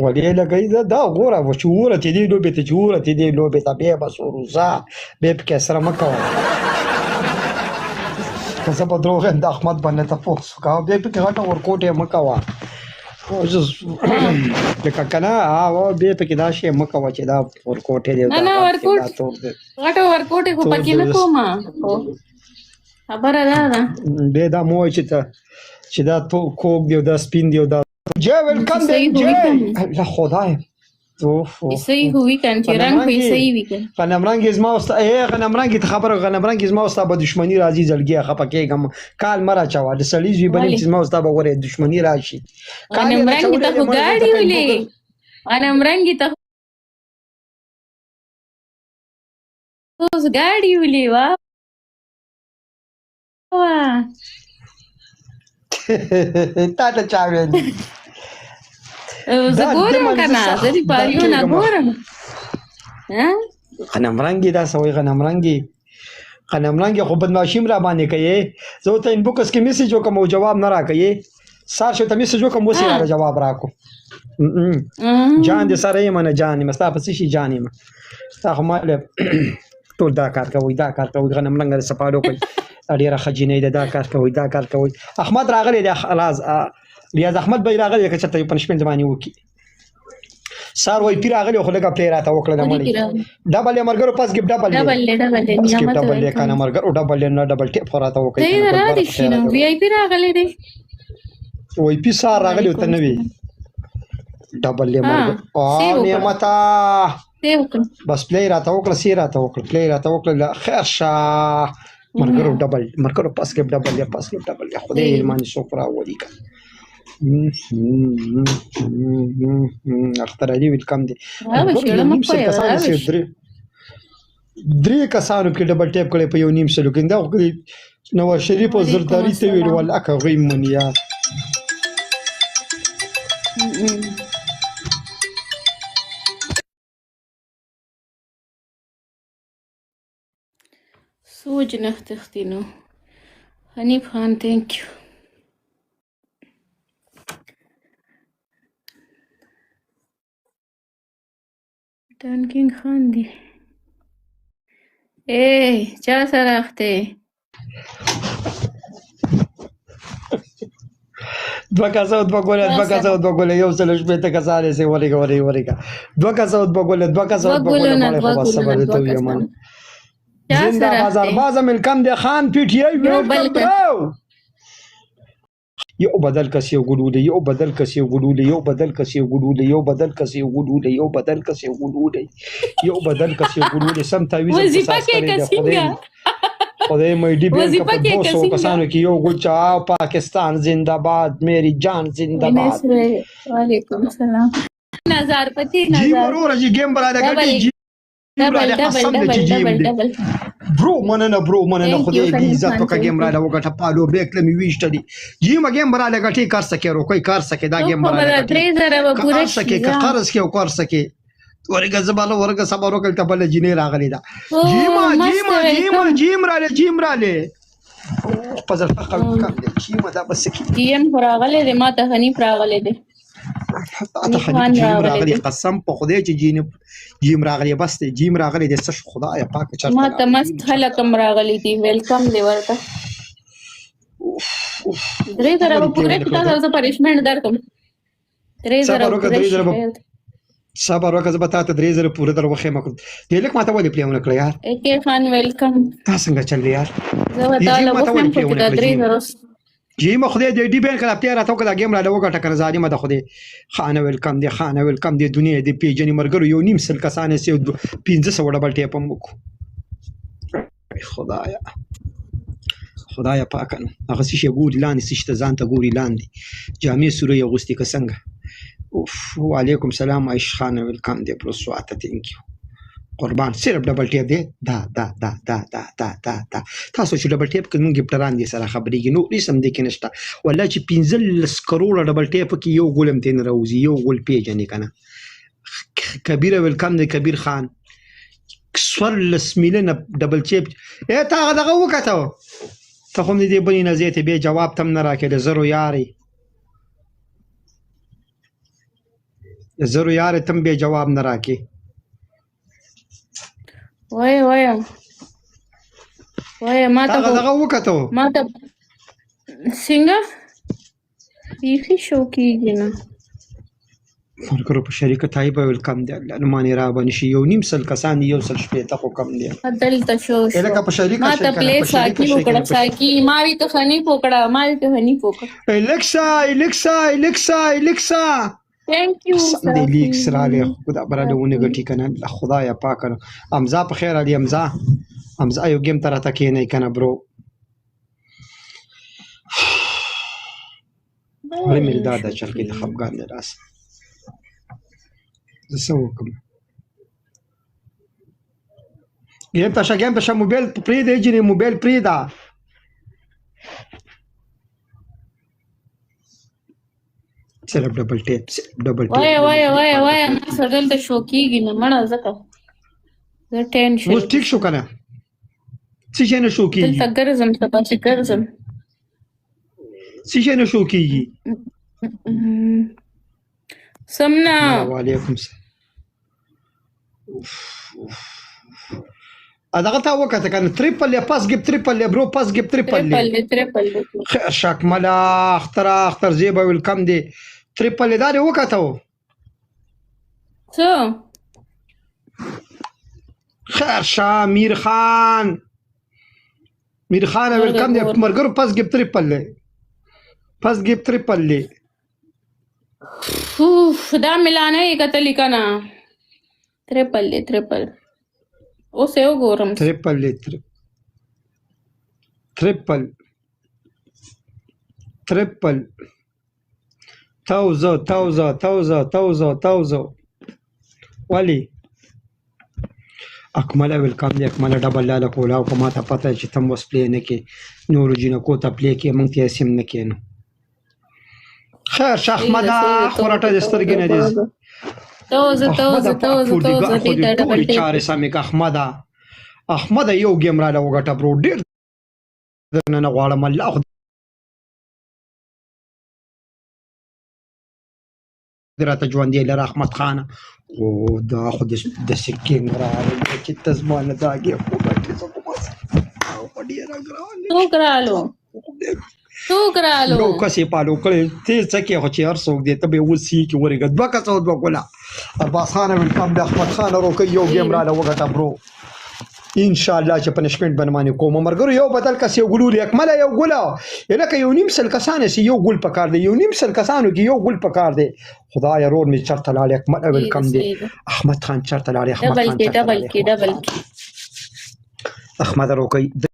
ولې لګی دا غوره و چې ورته دې لوبې ته چې ورته دې لوبې ته بیا بس وروځه بیا پکې سره مه کوه که زه به دروغ یم د احمد باندې تپوس کوه بیا پکې غټه ورکوټ یې مه کوه لکه که نه بیا پکې دا شی مه کوه چې دا ورکوټ دی نه ورکوټ غټه ورکوټ خو پکې نه کوم خبره ده بیا دا مو چې دا کوک دی او دا سپین دی او دا جای ویلکم دی جای لا خدای صحیح هوی کن چې رنگ خو صحیح وي کن غنمرنګ زما واست غنمرنګ ته خبره غنمرنګ زما واست به دښمنی راځي زړګي خپه کېږم کال مرا چا د سړی زوی بنې چې زما واست به غوړې دښمنی راشي غنمرنګ ته خو ګاډي ولې غنمرنګ ته اوس ګاډي ولې وا تا ته چا ویل زه ګورم که نه زه دې پاریونه ګورم غنمرنګې دا سوی غنمرنګې خو بدماشي م را باندې کوي زه ورته انبوکس کې میسج وکړم او جواب نه راکوي سار شو ته میسج وکړم اوس یې راله جواب راکړو جان دې سره یم نه جان یم ستا په څه شي جان یم ستا خو ما ټول دا کار کوئ غنمرنګه د سپاړو کوي ډېره ښه جینۍ ده دا کار کوئ احمد راغلی دی خلاص ریاض احمد به یې راغلی که چېرته پنشمنټ زمانې وکړي سار وایي پیر راغلی خو لږه پلی راته وکړه د مړی ډبل یې ملګرو پس ګپ ډبل یې که نه ملګرو ډبل یې نه ډبل ټیپ خو راته وکړئ وایي پي سار راغلی ورته نه وي ډبل یې ملګرو نعمته بس پلی راته وکړه سی راته وکړه خیر شه ملګرو ملګرو پس ګپ ډبل یې خدای علمانې څوک راولي که اختر علي ویلکم دی درې کسانو کې ډبل ټیپ کړی په 1.5 سلو کې دا خو نواز شریف او زرداري ته ویل ولکه غوی منیا سوچ نختختینو حنیف خان تhank you ډانکینګ خان دی چا سره اخته دوه کسه دوه ګوله یو سل شپېته کسانې سي ورېږه دوه کسه دوه ګوله زنده بازار ملکم دی خان پی ټی آی یو بدل کس یو ګډوله سم تعویض وظیفه کې کسینګه خدای مې دی بیا په 200 کسانو کې یو ګل چا پاکستان زنده باد میری جان زنده باد وعلیکم السلام نظر پتی جی ورور جی گیم براده کړي برو مننه خدای دې عزت وکړه گیم را لوګه پالو بیک لمي ویشتلی جی ما گیم را لګه ټی کار سکه روکي کار سکه دا گیم را لګه 3000 پورا سکه قرض کې او کار سکه ورګه زباله ورګه صبر وکړ ته بل جینې راغلی دا جیم را لې پزر فقط کم دي جیم دا بس کې جیم راغله دې ما ته حنیف راغله دې جیم راغلی قسم په خدای چې جیم راغلی بس جیم راغلی د سش خدای پاک چرته ما ته مست خلکم راغلی دي ویلکم دی ورته 3000 پورې تاسو پنشمنټ درکم 3000 صبر وکړه زه به تا ته 3000 پوره در وښیم دې لږ ماته ولې پلی ونه کړه یار اکې خان ویلکم تا څنګه چل یار زه به تا له وښیم په 3000 جی ما خدای دې ډی بین کړه پلی راته وکړه گیم را لوګه ټکر ظالمه ده خدای خانه ویلکم دی دنیا دې پیجنې مرګرو 1.5 سل کسانې سي 1500 ډبل ټیپ هم وکړو خدایا پاکنو هغه شي ګوري لاندې سشته ځان ته ګوري لاندې جامع سورې اغوستي که څنګه وعلیکم سلام عائش خان ویلکم دی پلس واته ثانک یو قربان صرف ډبل ټیپ دی دا تاسو چې ډبل ټیپ کې مونږ ګپټران دي سره خبرېږي نو رسم دی کې نشته والله چې 15 کروڑ ډبل ټیپ کې یو ګولم تین راوځي یو ګول پیجنې کنه کبیر ویلکم دی کبیر خان 14 میلیون ډبل ټیپ تا دغه وکړه ته خو دې بنې نه زیاته به جواب تم نه راکړي زرو یاري زرو یار تم به جواب نه راکې وای ما تا ته دغه وکړو ما ته څنګه بیخي شو کېږي نه مرګرو په شریکه تایبه ویل کم دی الله نه مانې را باندې شي 1.5 سل کسان دي 1 سل شپېته خو کم دی دلته شو لکه په شریکه ما ته پلی ساکی وکړه ساکی ما وی ته خني پوکړه الکسا ثانک یو د لیکس را له خدا براله ونه غټی کنه خدایا پاک امزا په خیر علي امزا یو گیم تر ته کې نه کنه برو ولې مې دا چل کې خفګان نه راس زه وکم گیم ته موبایل پرې دی جنې موبایل پرې دا سلب ډبل ټیپ وای ما سره دلته شو کېږي نه مړه ځکه زه ټینشن اوس ټیک شو کنه څه شي نه شو کېږي دلته ګرځم څه شي نه شو کېږي سمنا وعلیکم السلام دغه تا وکړه کنه ټریپل یا پاس ګپ ټریپل یا برو پاس ګپ ټریپل خیر شک ملا اختر زیبا ویلکم دی ټریپل دا دی وکړه څه خیر شاه میر خان ویلکم دی مرګرو پاس ګپ ټریپل دی دا ملانه یې کتلی کنه ټریپل اوس یو ګورم ټریپل توزو ولی اکمل ویلکم دی اکمل ډبل لاله کولا او ما ته پته چې تم وس پلی نه کې نور جنکو ته پلی کې مونږ ته سیم نه کینو خیر شیخ احمد خورټه د سترګې نه دي توزه دې ډبل چارې سمې احمد یو گیم را لوګټه برو ډیر نه غواړم الله راته ژوند دی لره احمد خان او دا خو د سکینګ را چې تزمانه داګه خو ګټه څه او ډیر ګرالو نو کسې پالو کړي ته څه کې خو چې هر څوک دې ته به وسی کې ورګد بکه څو دوه ګولا ارباز خان ویلکم د احمد خان روکي یو گیم را لوګټه برو ان شاء الله چې پنشمنت باندې کوم مرګرو یو بدل کس یو ګلول اکمل یو ګولا الکه یو نیم سل کسانه سی یو ګل پکار دی یو نیم سل کسانو کې یو ګل پکار دی خدای رور می چرته لاله اکمل ویلکم دی احمد خان چرته لاله احمد خان ډبل کې احمد روکي